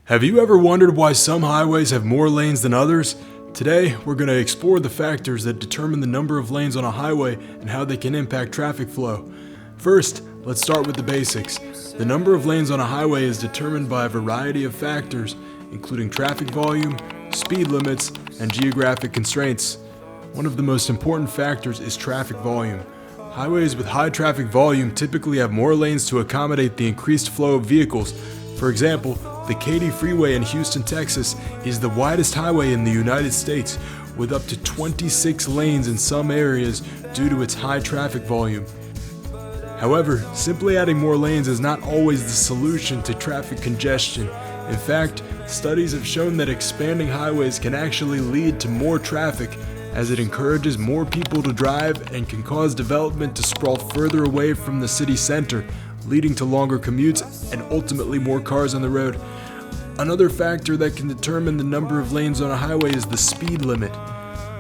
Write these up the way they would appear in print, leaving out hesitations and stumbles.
Have you ever wondered why some highways have more lanes than others? Today, we're going to explore the factors that determine the number of lanes on a highway and how they can impact traffic flow. First, let's start with the basics. The number of lanes on a highway is determined by a variety of factors, including traffic volume, speed limits, and geographic constraints. One of the most important factors is traffic volume. Highways with high traffic volume typically have more lanes to accommodate the increased flow of vehicles. For example, the Katy Freeway in Houston, Texas is the widest highway in the United States, with up to 26 lanes in some areas due to its high traffic volume. However, simply adding more lanes is not always the solution to traffic congestion. In fact, studies have shown that expanding highways can actually lead to more traffic, as it encourages more people to drive and can cause development to sprawl further away from the city center, leading to longer commutes and ultimately more cars on the road. Another factor that can determine the number of lanes on a highway is the speed limit.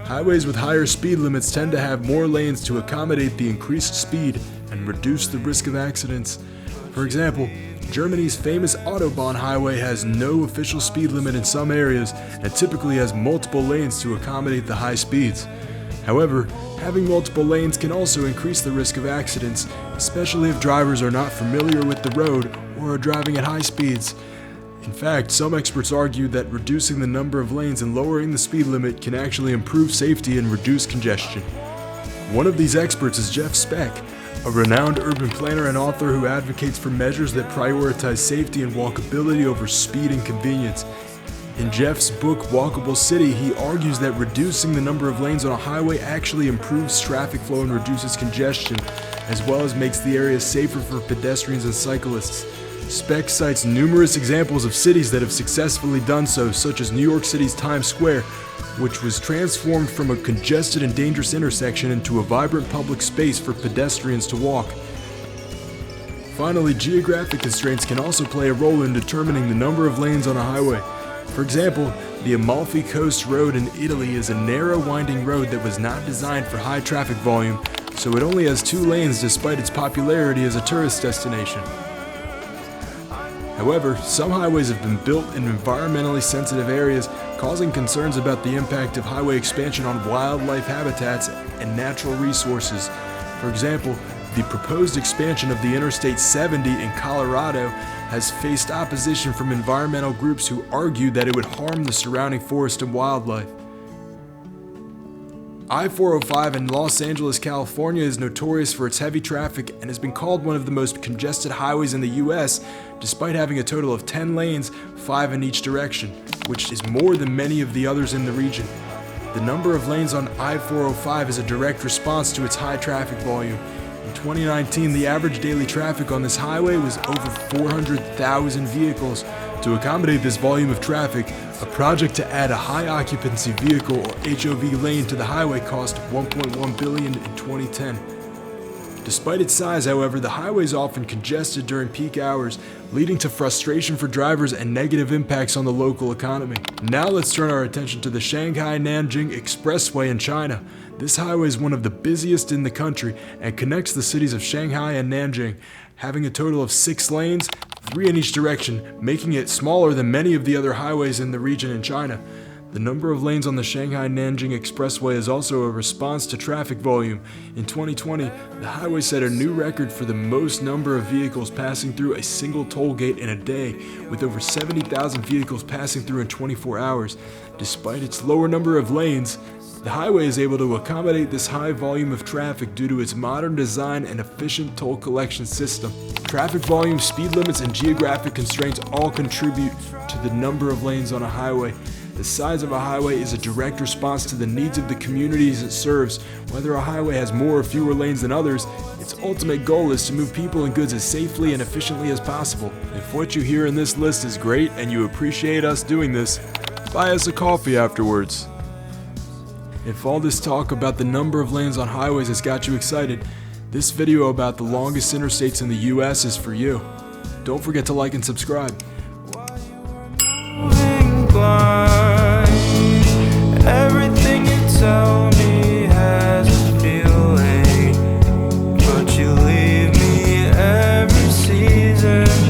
Highways with higher speed limits tend to have more lanes to accommodate the increased speed and reduce the risk of accidents. For example, Germany's famous Autobahn highway has no official speed limit in some areas and typically has multiple lanes to accommodate the high speeds. However, having multiple lanes can also increase the risk of accidents, especially if drivers are not familiar with the road or are driving at high speeds. In fact, some experts argue that reducing the number of lanes and lowering the speed limit can actually improve safety and reduce congestion. One of these experts is Jeff Speck, a renowned urban planner and author who advocates for measures that prioritize safety and walkability over speed and convenience. In Jeff's book, Walkable City, he argues that reducing the number of lanes on a highway actually improves traffic flow and reduces congestion, as well as makes the area safer for pedestrians and cyclists. Speck cites numerous examples of cities that have successfully done so, such as New York City's Times Square, which was transformed from a congested and dangerous intersection into a vibrant public space for pedestrians to walk. Finally, geographic constraints can also play a role in determining the number of lanes on a highway. For example, the Amalfi Coast Road in Italy is a narrow, winding road that was not designed for high traffic volume, so it only has 2 lanes despite its popularity as a tourist destination. However, some highways have been built in environmentally sensitive areas, causing concerns about the impact of highway expansion on wildlife habitats and natural resources. For example, the proposed expansion of the Interstate 70 in Colorado has faced opposition from environmental groups who argue that it would harm the surrounding forest and wildlife. I-405 in Los Angeles, California is notorious for its heavy traffic and has been called one of the most congested highways in the US, despite having a total of 10 lanes, 5 in each direction, which is more than many of the others in the region. The number of lanes on I-405 is a direct response to its high traffic volume. In 2019, the average daily traffic on this highway was over 400,000 vehicles. To accommodate this volume of traffic, a project to add a high-occupancy vehicle or HOV lane to the highway cost $1.1 billion in 2010. Despite its size, however, the highway is often congested during peak hours, leading to frustration for drivers and negative impacts on the local economy. Now let's turn our attention to the Shanghai-Nanjing Expressway in China. This highway is one of the busiest in the country and connects the cities of Shanghai and Nanjing, having a total of 6 lanes, 3 in each direction, making it smaller than many of the other highways in the region in China. The number of lanes on the Shanghai-Nanjing Expressway is also a response to traffic volume. In 2020, the highway set a new record for the most number of vehicles passing through a single toll gate in a day, with over 70,000 vehicles passing through in 24 hours. Despite its lower number of lanes, the highway is able to accommodate this high volume of traffic due to its modern design and efficient toll collection system. Traffic volume, speed limits, and geographic constraints all contribute to the number of lanes on a highway. The size of a highway is a direct response to the needs of the communities it serves. Whether a highway has more or fewer lanes than others, its ultimate goal is to move people and goods as safely and efficiently as possible. If what you hear in this list is great and you appreciate us doing this, buy us a coffee afterwards. If all this talk about the number of lanes on highways has got you excited, this video about the longest interstates in the US is for you. Don't forget to like and subscribe. Everything you tell me has a feeling, but you leave me every season.